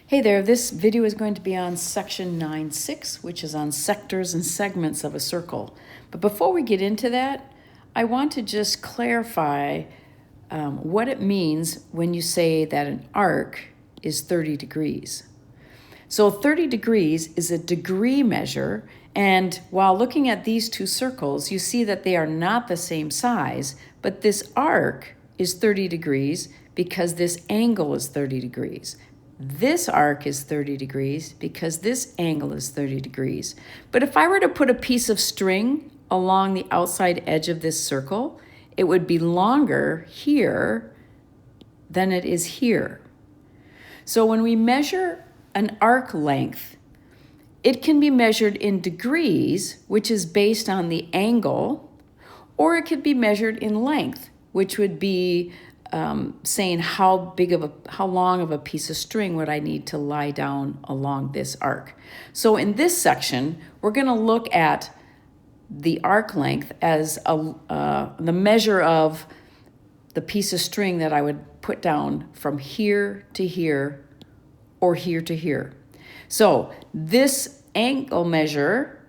Hey there, this video is going to be on section 9.6, which is on sectors and segments of a circle. But before we get into that, I want to just clarify what it means when you say that an arc is 30 degrees. So 30 degrees is a degree measure, and while looking at these two circles, you see that they are not the same size, but this arc is 30 degrees because this angle is 30 degrees. This arc is 30 degrees because this angle is 30 degrees. But if I were to put a piece of string along the outside edge of this circle, it would be longer here than it is here. So when we measure an arc length, it can be measured in degrees, which is based on the angle, or it could be measured in length, which would be saying how long of a piece of string would I need to lie down along this arc. So in this section, we're going to look at the arc length as the measure of the piece of string that I would put down from here to here or here to here. So this angle measure,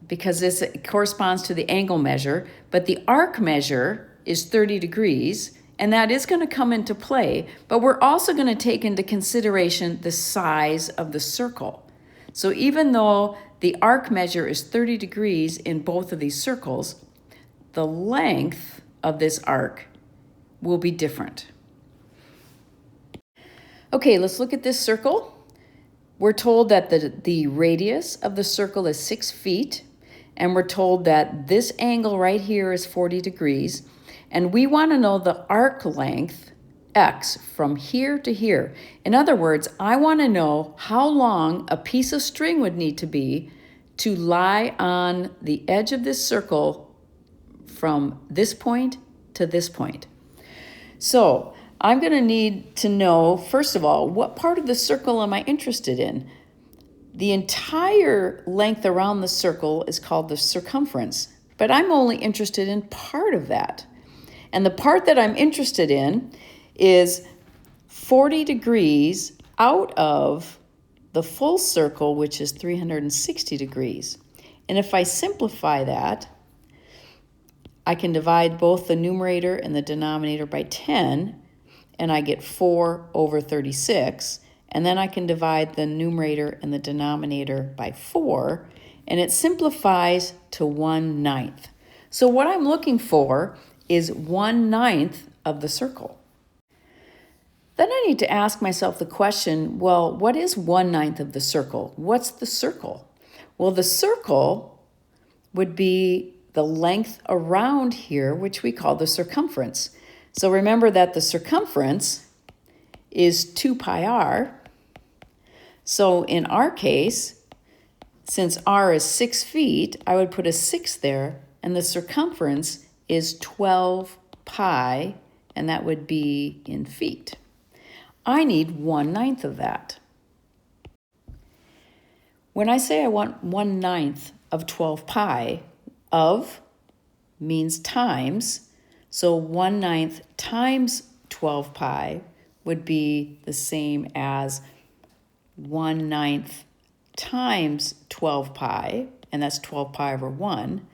because this corresponds to the angle measure, but the arc measure is 30 degrees, and that is going to come into play, but we're also going to take into consideration the size of the circle. So even though the arc measure is 30 degrees in both of these circles, the length of this arc will be different. Okay, let's look at this circle. We're told that the radius of the circle is 6 feet, and we're told that this angle right here is 40 degrees, and we want to know the arc length, x, from here to here. In other words, I want to know how long a piece of string would need to be to lie on the edge of this circle from this point to this point. So I'm going to need to know, first of all, what part of the circle am I interested in? The entire length around the circle is called the circumference, but I'm only interested in part of that. And the part that I'm interested in is 40 degrees out of the full circle, which is 360 degrees. And if I simplify that, I can divide both the numerator and the denominator by 10, and I get 4 over 36. And then I can divide the numerator and the denominator by 4, and it simplifies to 1/9. So what I'm looking for is 1/9 of the circle. Then I need to ask myself the question, well, what is 1/9 of the circle? What's the circle? Well, the circle would be the length around here, which we call the circumference. So remember that the circumference is 2 pi r. So in our case, since r is 6 feet, I would put a 6 there, and the circumference is 12 pi, and that would be in feet. I need 1/9 of that. When I say I want 1/9 of 12 pi, of means times, so 1/9 times 12 pi would be the same as 1/9 times 12 pi, and that's 12 pi over 1.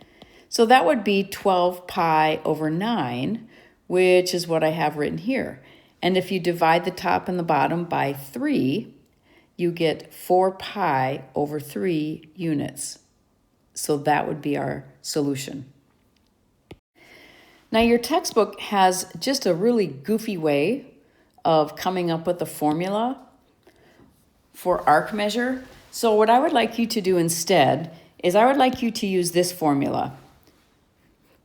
So that would be 12 pi over 9, which is what I have written here. And if you divide the top and the bottom by 3, you get 4 pi over 3 units. So that would be our solution. Now your textbook has just a really goofy way of coming up with a formula for arc measure. So what I would like you to do instead is I would like you to use this formula.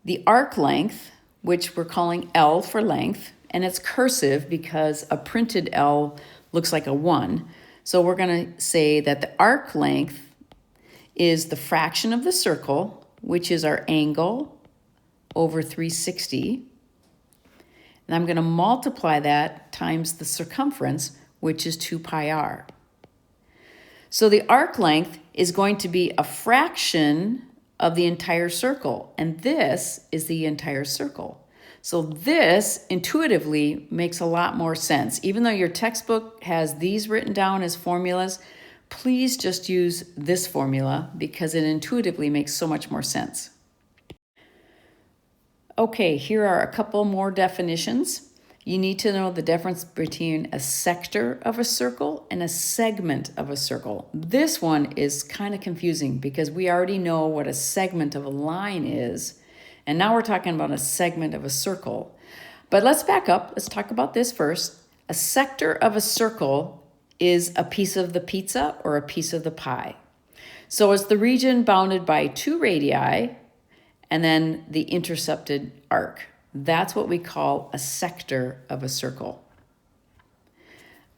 The arc length, which we're calling L for length, and it's cursive because a printed L looks like a 1. So we're going to say that the arc length is the fraction of the circle, which is our angle, over 360. And I'm going to multiply that times the circumference, which is 2 pi r. So the arc length is going to be a fraction of the entire circle, and this is the entire circle. So this intuitively makes a lot more sense. Even though your textbook has these written down as formulas, please just use this formula because it intuitively makes so much more sense. Okay, here are a couple more definitions. You need to know the difference between a sector of a circle and a segment of a circle. This one is kind of confusing because we already know what a segment of a line is, and now we're talking about a segment of a circle. But let's back up. Let's talk about this first. A sector of a circle is a piece of the pizza or a piece of the pie. So it's the region bounded by two radii and then the intercepted arc. That's what we call a sector of a circle.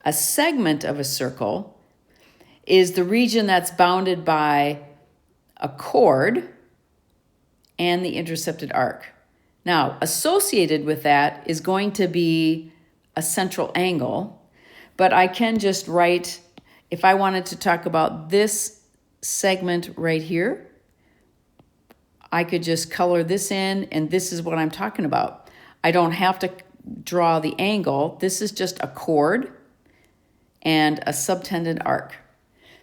A segment of a circle is the region that's bounded by a chord and the intercepted arc. Now, associated with that is going to be a central angle, but I can just write, if I wanted to talk about this segment right here, I could just color this in, and this is what I'm talking about. I don't have to draw the angle. This is just a chord and a subtended arc.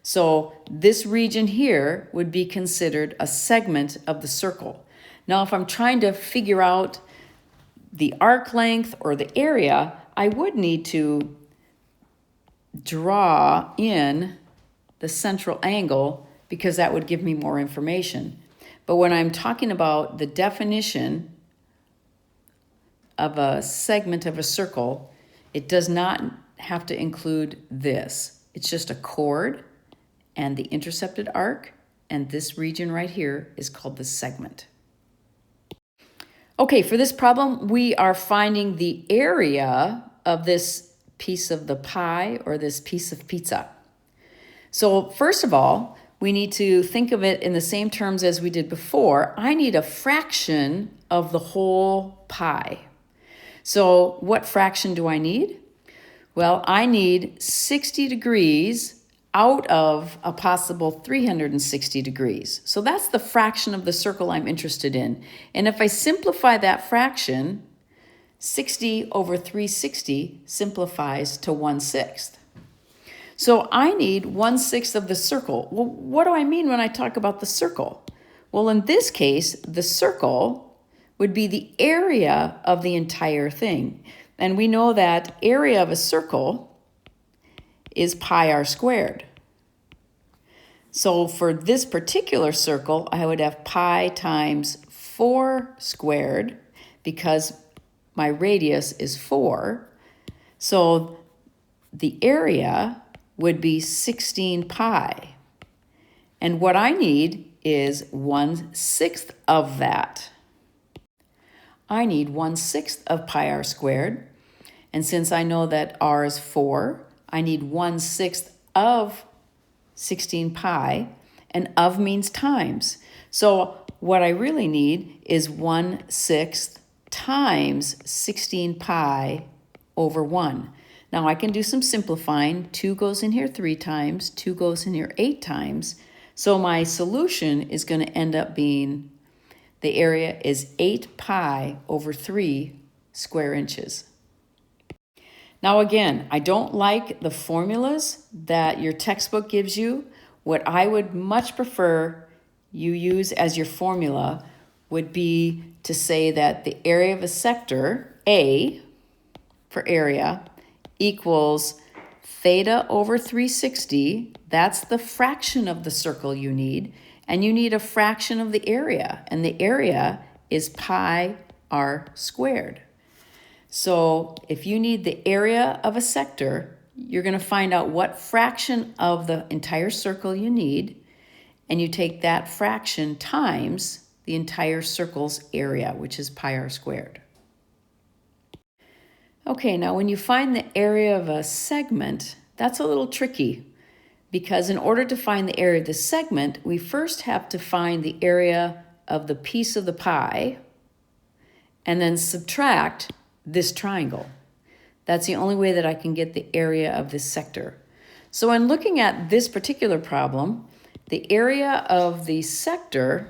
So this region here would be considered a segment of the circle. Now, if I'm trying to figure out the arc length or the area, I would need to draw in the central angle because that would give me more information. But when I'm talking about the definition of a segment of a circle, it does not have to include this. It's just a chord and the intercepted arc, and this region right here is called the segment. Okay, for this problem, we are finding the area of this piece of the pie or this piece of pizza. So first of all, we need to think of it in the same terms as we did before. I need a fraction of the whole pie. So what fraction do I need? Well, I need 60 degrees out of a possible 360 degrees. So that's the fraction of the circle I'm interested in. And if I simplify that fraction, 60 over 360 simplifies to 1/6. So I need 1/6 of the circle. Well, what do I mean when I talk about the circle? Well, in this case, the circle would be the area of the entire thing. And we know that area of a circle is pi r squared. So for this particular circle, I would have pi times 4 squared because my radius is 4. So the area would be 16 pi. And what I need is 1/6 of that. I need 1/6 of pi r squared. And since I know that r is 4, I need 1/6 of 16 pi, and of means times. So what I really need is 1/6 times 16 pi over 1. Now I can do some simplifying. 2 goes in here 3 times, 2 goes in here 8 times. So my solution is going to end up being the area is 8 pi over 3 square inches. Now again, I don't like the formulas that your textbook gives you. What I would much prefer you use as your formula would be to say that the area of a sector, A, for area, equals theta over 360. That's the fraction of the circle you need. And you need a fraction of the area. And the area is pi r squared. So if you need the area of a sector, you're going to find out what fraction of the entire circle you need. And you take that fraction times the entire circle's area, which is pi r squared. Okay, now when you find the area of a segment, that's a little tricky because in order to find the area of the segment, we first have to find the area of the piece of the pie and then subtract this triangle. That's the only way that I can get the area of this sector. So in looking at this particular problem, the area of the sector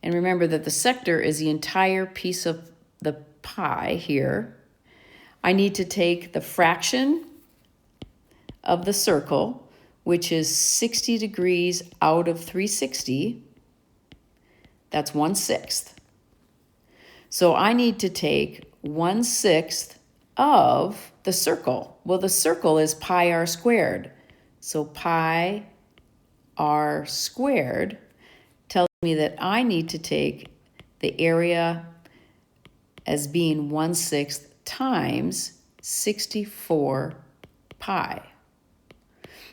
and remember that the sector is the entire piece of the pie here, I need to take the fraction of the circle, which is 60 degrees out of 360. That's 1/6. So I need to take 1/6 of the circle. Well, the circle is pi r squared. So pi r squared tells me that I need to take the area as being 1/6 times 64 pi.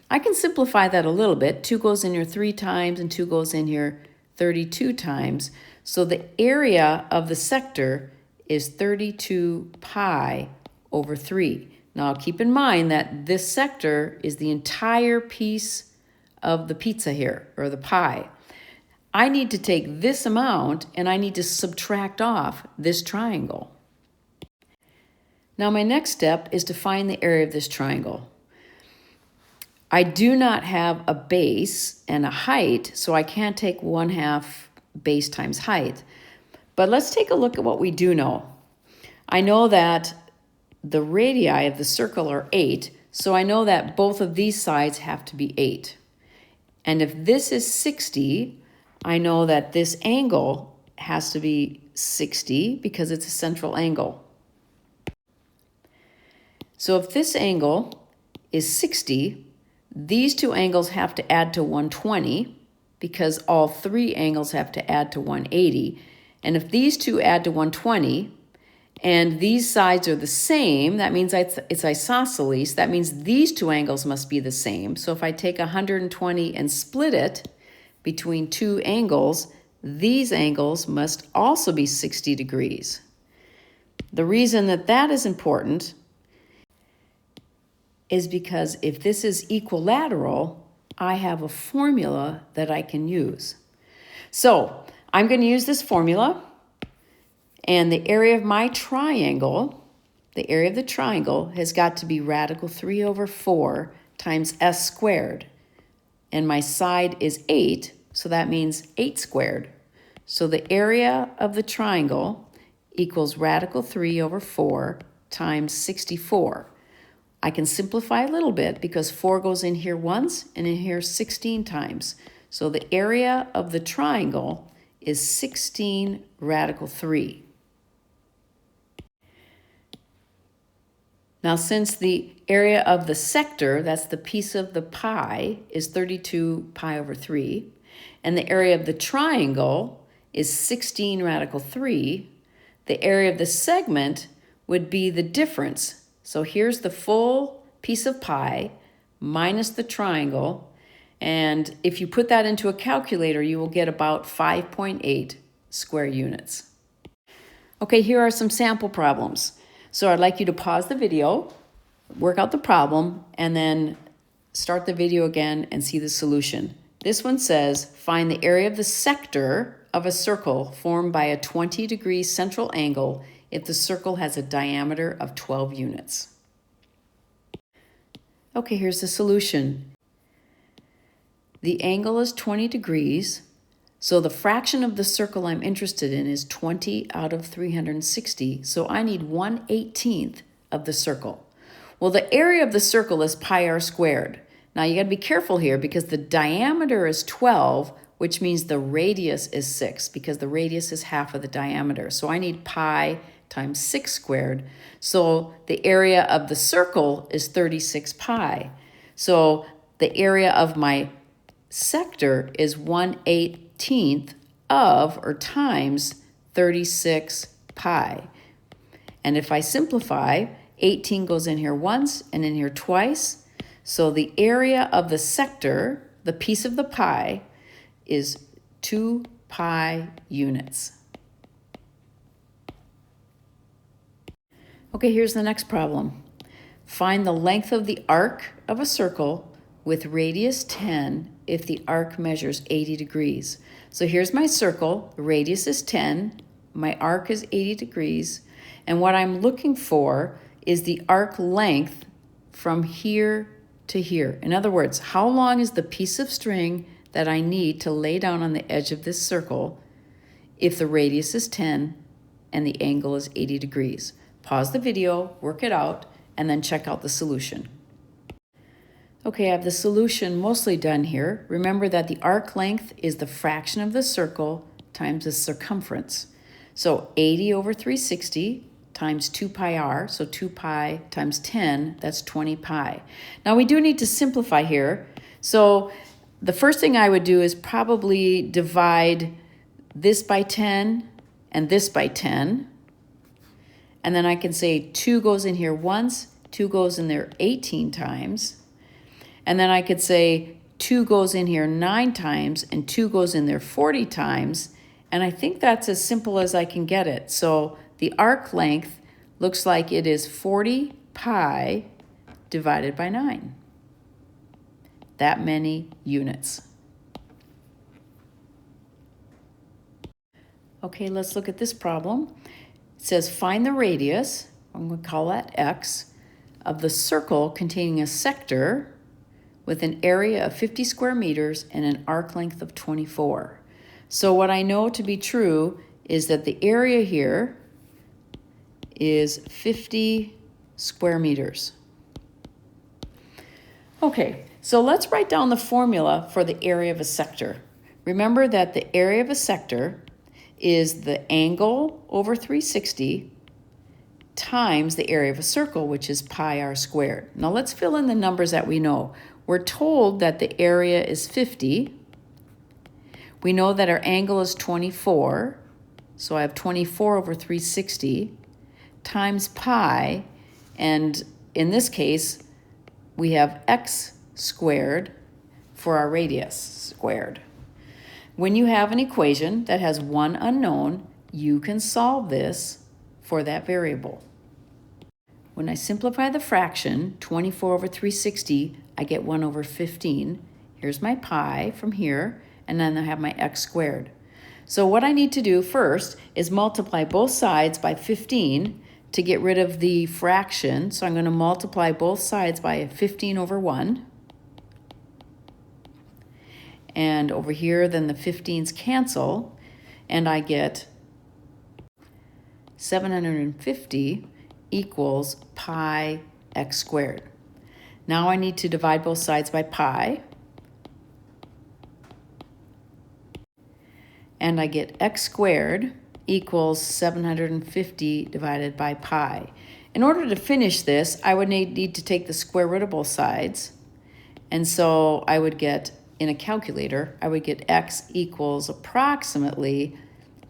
I can simplify that a little bit. 2 goes in here 3 times and 2 goes in here 32 times. So the area of the sector is 32 pi over 3. Now keep in mind that this sector is the entire piece of the pizza here, or the pie. I need to take this amount and I need to subtract off this triangle. Now my next step is to find the area of this triangle. I do not have a base and a height, so I can't take 1/2 base times height. But let's take a look at what we do know. I know that the radii of the circle are 8, so I know that both of these sides have to be 8. And if this is 60, I know that this angle has to be 60 because it's a central angle. So if this angle is 60, these two angles have to add to 120 because all 3 angles have to add to 180. And if these two add to 120 and these sides are the same, that means it's isosceles. That means these two angles must be the same. So if I take 120 and split it between 2 angles, these angles must also be 60 degrees. The reason that that is important is because if this is equilateral, I have a formula that I can use. So I'm going to use this formula, and the area of my triangle, the area of the triangle has got to be radical 3 over 4 times s squared. And my side is 8, so that means 8 squared. So the area of the triangle equals radical 3 over 4 times 64. I can simplify a little bit because 4 goes in here once and in here 16 times. So the area of the triangle is 16 radical 3. Now, since the area of the sector, that's the piece of the pie, is 32 pi over 3, and the area of the triangle is 16 radical 3, the area of the segment would be the difference. So here's the full piece of pie minus the triangle, and if you put that into a calculator, you will get about 5.8 square units. Okay, here are some sample problems. So I'd like you to pause the video, work out the problem, and then start the video again and see the solution. This one says, find the area of the sector of a circle formed by a 20-degree central angle if the circle has a diameter of 12 units. Okay, here's the solution. The angle is 20 degrees, so the fraction of the circle I'm interested in is 20 out of 360, so I need 1/18 of the circle. Well, the area of the circle is pi r squared. Now, you got to be careful here because the diameter is 12, which means the radius is 6, because the radius is half of the diameter. So I need pi times 6 squared. So the area of the circle is 36 pi. So the area of my sector is 1/18 of, or times, 36 pi. And if I simplify, 18 goes in here once and in here twice. So the area of the sector, the piece of the pie, is 2 pi units. Okay, here's the next problem. Find the length of the arc of a circle with radius 10 if the arc measures 80 degrees. So here's my circle, the radius is 10, my arc is 80 degrees, and what I'm looking for is the arc length from here to here. In other words, how long is the piece of string that I need to lay down on the edge of this circle if the radius is 10 and the angle is 80 degrees. Pause the video, work it out, and then check out the solution. Okay, I have the solution mostly done here. Remember that the arc length is the fraction of the circle times the circumference. So 80 over 360 times 2 pi r, so 2 pi times 10, that's 20 pi. Now we do need to simplify here. So the first thing I would do is probably divide this by 10 and this by 10. And then I can say 2 goes in here once, 2 goes in there 18 times. And then I could say 2 goes in here 9 times and 2 goes in there 40 times. And I think that's as simple as I can get it. So the arc length looks like it is 40 pi divided by 9. That many units. Okay, let's look at this problem. It says find the radius, I'm going to call that x, of the circle containing a sector with an area of 50 square meters and an arc length of 24. So what I know to be true is that the area here is 50 square meters. Okay, so let's write down the formula for the area of a sector. Remember that the area of a sector is the angle over 360 times the area of a circle, which is pi r squared. Now let's fill in the numbers that we know. We're told that the area is 50. We know that our angle is 24, so I have 24 over 360 times pi, and in this case, we have x squared for our radius squared. When you have an equation that has one unknown, you can solve this for that variable. When I simplify the fraction, 24 over 360, I get 1 over 15. Here's my pi from here, and then I have my x squared. So what I need to do first is multiply both sides by 15 to get rid of the fraction. So I'm going to multiply both sides by 15 over 1. And over here, then the 15s cancel, and I get 750 equals pi x squared. Now I need to divide both sides by pi, and I get x squared equals 750 divided by pi. In order to finish this, I would need to take the square root of both sides, and so I would get, in a calculator, I would get x equals approximately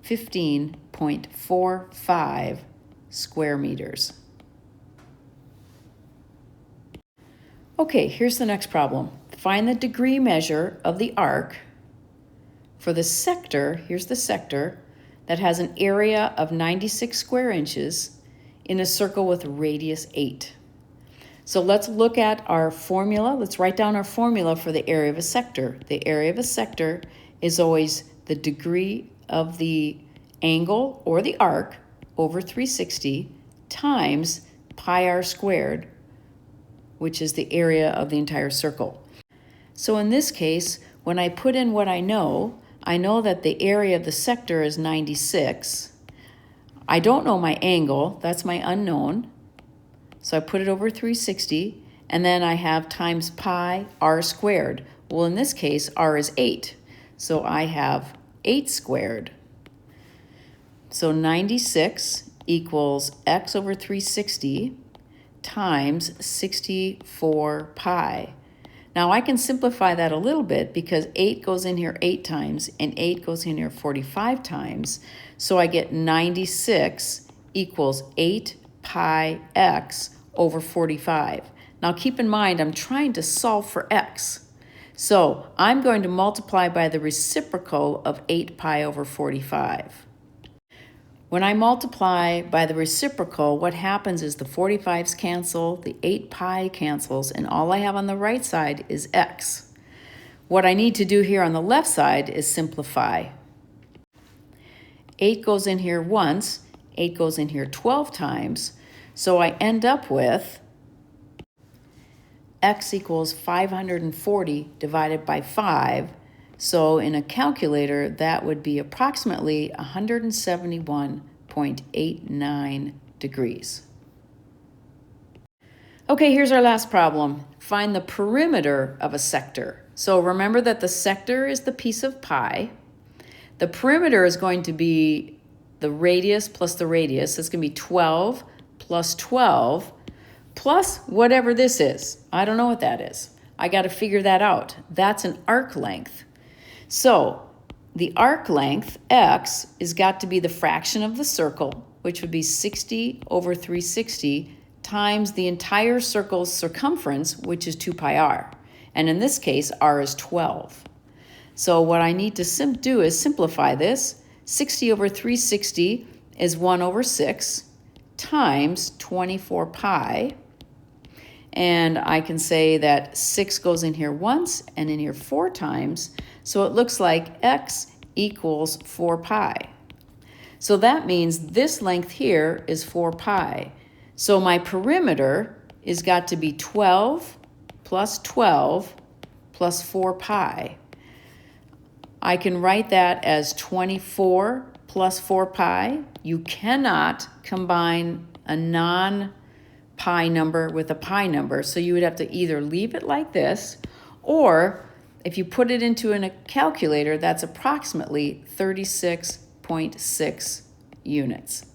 15.45 square meters. Okay, here's the next problem. Find the degree measure of the arc for the sector, here's the sector, that has an area of 96 square inches in a circle with a radius 8. So let's look at our formula. Let's write down our formula for the area of a sector. The area of a sector is always the degree of the angle or the arc over 360 times pi r squared, which is the area of the entire circle. So in this case, when I put in what I know that the area of the sector is 96. I don't know my angle, that's my unknown. So I put it over 360, and then I have times pi r squared. Well, in this case, r is 8. So I have 8 squared. So 96 equals x over 360 times 64 pi. Now I can simplify that a little bit because 8 goes in here 8 times and 8 goes in here 45 times. So I get 96 equals 8 pi x over 45. Now keep in mind, I'm trying to solve for x. So I'm going to multiply by the reciprocal of 8 pi over 45. When I multiply by the reciprocal, what happens is the 45s cancel, the 8 pi cancels, and all I have on the right side is x. What I need to do here on the left side is simplify. 8 goes in here once, 8 goes in here 12 times, so I end up with x equals 540 divided by 5, So in a calculator, that would be approximately 171.89 degrees. Okay, here's our last problem. Find the perimeter of a sector. So remember that the sector is the piece of pie. The perimeter is going to be the radius plus the radius. It's going to be 12 plus 12 plus whatever this is. I don't know what that is. I got to figure that out. That's an arc length. So the arc length, x, is got to be the fraction of the circle, which would be 60 over 360 times the entire circle's circumference, which is 2 pi r. And in this case, r is 12. So what I need to do is simplify this. 60 over 360 is 1 over 6 times 24 pi. And I can say that 6 goes in here once and in here 4 times. So it looks like x equals 4 pi. So that means this length here is 4 pi. So my perimeter is got to be 12 plus 12 plus 4 pi. I can write that as 24 plus 4 pi. You cannot combine a non-pi number with a pi number, so you would have to either leave it like this, or if you put it into a calculator, that's approximately 36.6 units.